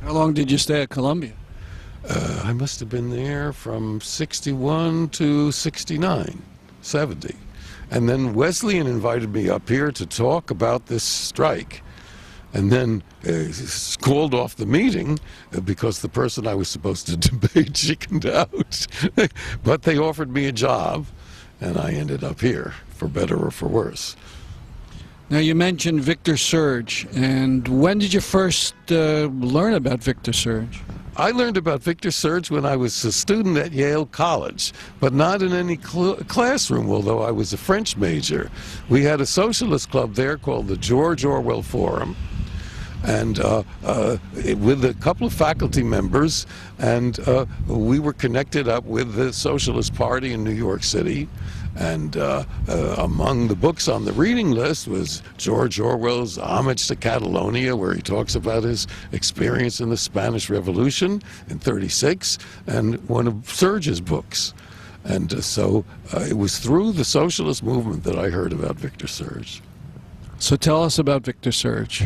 How long did you stay at Columbia? I must have been there from 61 to 69, 70. And then Wesleyan invited me up here to talk about this strike. And then called off the meeting because the person I was supposed to debate chickened out. But they offered me a job, and I ended up here, for better or for worse. Now, you mentioned Victor Surge, and when did you first learn about Victor Surge? I learned about Victor Surge when I was a student at Yale College, but not in any classroom, although I was a French major. We had a socialist club there called the George Orwell Forum, and with a couple of faculty members, and we were connected up with the Socialist Party in New York City. And among the books on the reading list was George Orwell's Homage to Catalonia, where he talks about his experience in the Spanish Revolution in '36, and one of Surge's books. And so it was through the socialist movement that I heard about Victor Surge. So tell us about Victor Surge.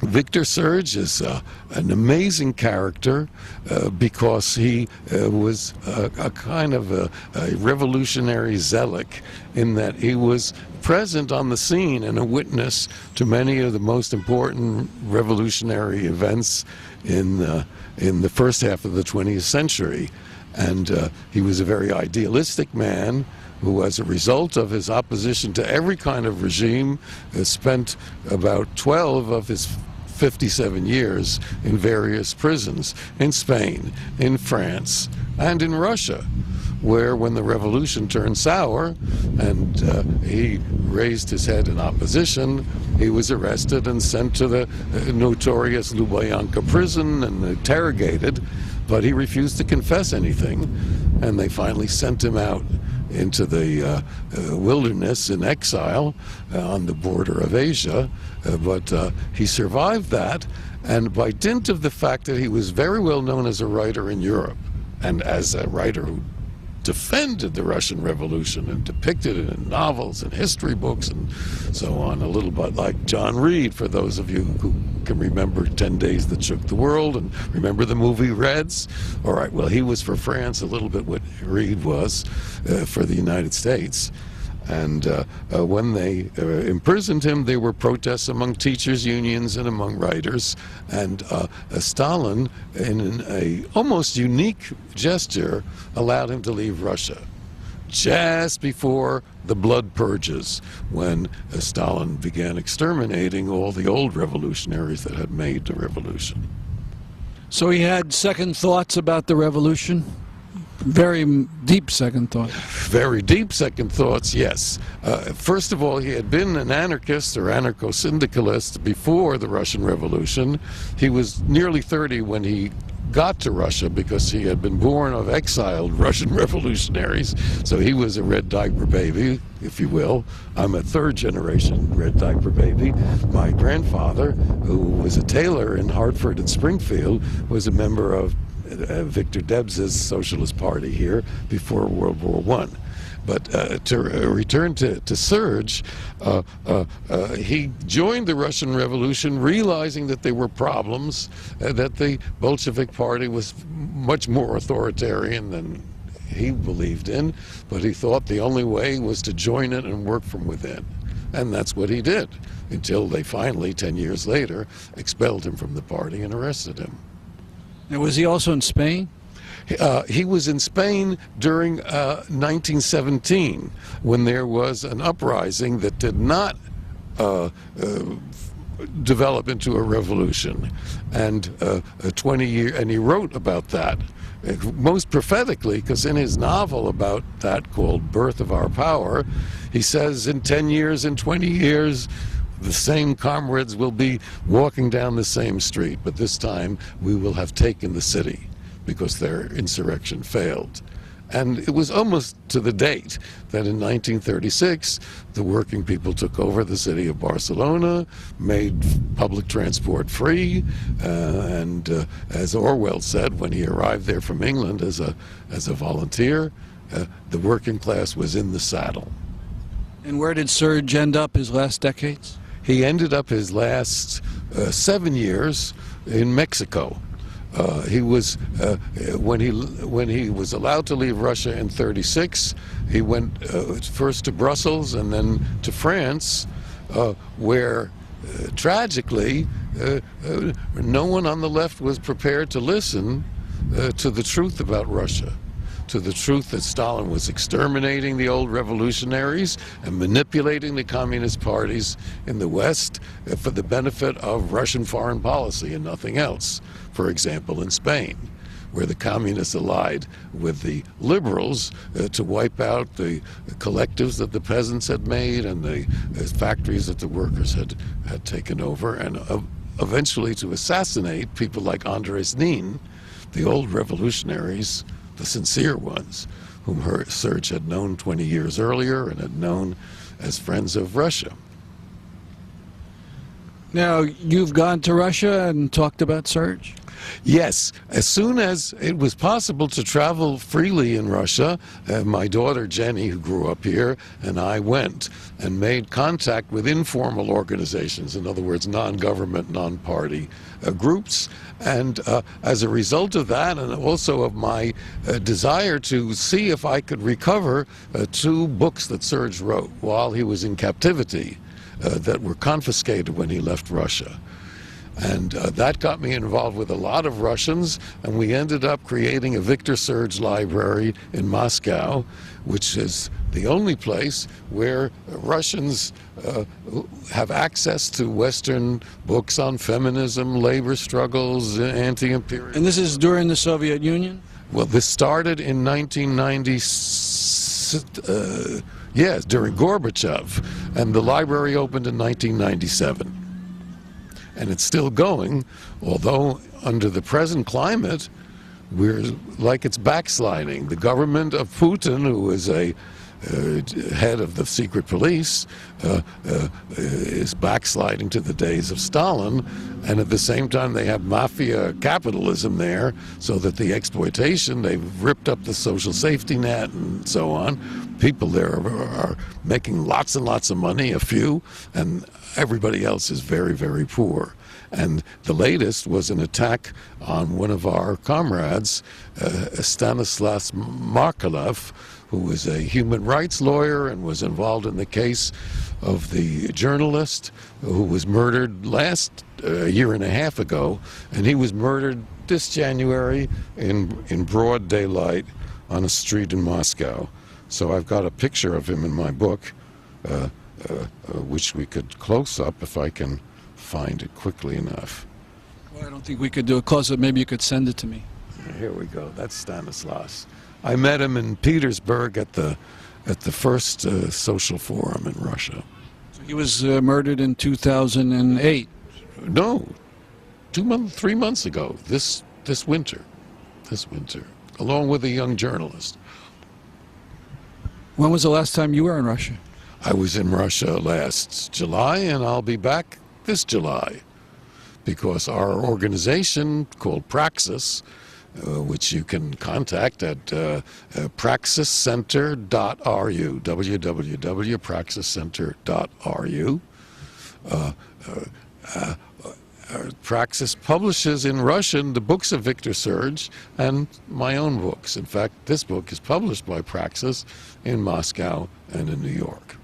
Victor Surge is an amazing character because he was a kind of a revolutionary zealot in that he was present on the scene and a witness to many of the most important revolutionary events in the first half of the 20th century. And he was a very idealistic man who, as a result of his opposition to every kind of regime, spent about 12 of his 57 years in various prisons in Spain, in France, and in Russia, where when the revolution turned sour and he raised his head in opposition, he was arrested and sent to the notorious Lubyanka prison and interrogated, but he refused to confess anything, and they finally sent him out into the wilderness in exile on the border of Asia, but he survived that, and by dint of the fact that he was very well known as a writer in Europe, and as a writer who defended the Russian Revolution and depicted it in novels and history books and so on, a little bit like John Reed, for those of you who can remember 10 Days That Shook the World and remember the movie Reds. All right, well, he was for France a little bit what Reed was for the United States. And when they imprisoned him, there were protests among teachers' unions and among writers. And Stalin, in an almost unique gesture, allowed him to leave Russia just before the blood purges, when Stalin began exterminating all the old revolutionaries that had made the revolution. So he had second thoughts about the revolution? Very deep second thoughts. Very deep second thoughts, yes. First of all, he had been an anarchist or anarcho-syndicalist before the Russian Revolution. He was nearly 30 when he got to Russia because he had been born of exiled Russian revolutionaries. So he was a red diaper baby, if you will. I'm a third generation red diaper baby. My grandfather, who was a tailor in Hartford and Springfield, was a member of Victor Debs's Socialist Party here before World War I. But to return to Surge, he joined the Russian Revolution realizing that there were problems, that the Bolshevik Party was much more authoritarian than he believed in, but he thought the only way was to join it and work from within. And that's what he did, until they finally, 10 years later, expelled him from the party and arrested him. Now, was he also in Spain? He was in Spain during 1917, when there was an uprising that did not develop into a revolution, and 20 years, and he wrote about that most prophetically, because in his novel about that, called Birth of Our Power, he says in 10 years, in 20 years, the same comrades will be walking down the same street, but this time we will have taken the city, because their insurrection failed. And it was almost to the date that in 1936, the working people took over the city of Barcelona, made public transport free, and as Orwell said when he arrived there from England as a volunteer, the working class was in the saddle. And where did Surge end up his last decades? he ended up his last 7 years in Mexico. He was when he was allowed to leave Russia in '36. He went first to Brussels and then to France, where tragically no one on the left was prepared to listen to the truth about Russia, to the truth that Stalin was exterminating the old revolutionaries and manipulating the communist parties in the West for the benefit of Russian foreign policy and nothing else. For example, in Spain, where the communists allied with the liberals to wipe out the collectives that the peasants had made and the factories that the workers had taken over, and eventually to assassinate people like Andres Nin, the old revolutionaries, the sincere ones, whom Serge had known 20 years earlier and had known as friends of Russia. Now, you've gone to Russia and talked about Serge? Yes, as soon as it was possible to travel freely in Russia, my daughter Jenny, who grew up here, and I went and made contact with informal organizations, in other words, non-government, non-party groups. And as a result of that, and also of my desire to see if I could recover 2 books that Serge wrote while he was in captivity that were confiscated when he left Russia. And that got me involved with a lot of Russians, and we ended up creating a Victor Serge library in Moscow, which is the only place where Russians have access to Western books on feminism, labor struggles, anti-imperialism. And this is during the Soviet Union? Well, this started in 1990, yes, during Gorbachev, and the library opened in 1997. And it's still going, although under the present climate, we're like it's backsliding. The government of Putin, who is a head of the secret police, is backsliding to the days of Stalin, and at the same time they have mafia capitalism there, so that the exploitation, they've ripped up the social safety net and so on. People there are making lots and lots of money, a few, and everybody else is very, very poor. And the latest was an attack on one of our comrades, Stanislas Markalev, who was a human rights lawyer and was involved in the case of the journalist who was murdered last year and a half ago. And he was murdered this January in broad daylight on a street in Moscow. So I've got a picture of him in my book, which we could close up if I can find it quickly enough. Well, I don't think we could do a close-up. Maybe you could send it to me. Here we go. That's Stanislas. I met him in Petersburg at the first social forum in Russia. So he was murdered in 2008. No, 3 months ago. This winter, along with a young journalist. When was the last time you were in Russia? I was in Russia last July, and I'll be back this July, because our organization called Praxis, which you can contact at praxiscenter.ru, www.praxiscenter.ru. Praxis publishes in Russian the books of Victor Serge and my own books. In fact, this book is published by Praxis in Moscow and in New York.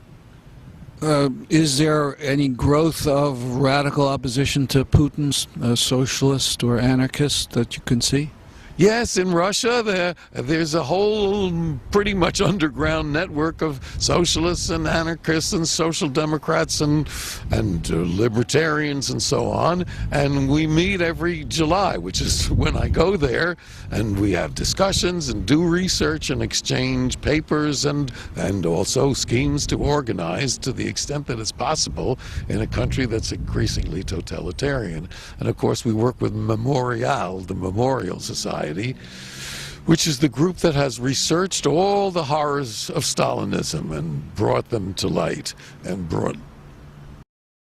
Is there any growth of radical opposition to Putin's socialist or anarchist that you can see? Yes, in Russia, there's a whole pretty much underground network of socialists and anarchists and social democrats and libertarians and so on. And we meet every July, which is when I go there, and we have discussions and do research and exchange papers and also schemes to organize to the extent that it's possible in a country that's increasingly totalitarian. And of course, we work with Memorial, the Memorial Society, which is the group that has researched all the horrors of Stalinism and brought them to light and brought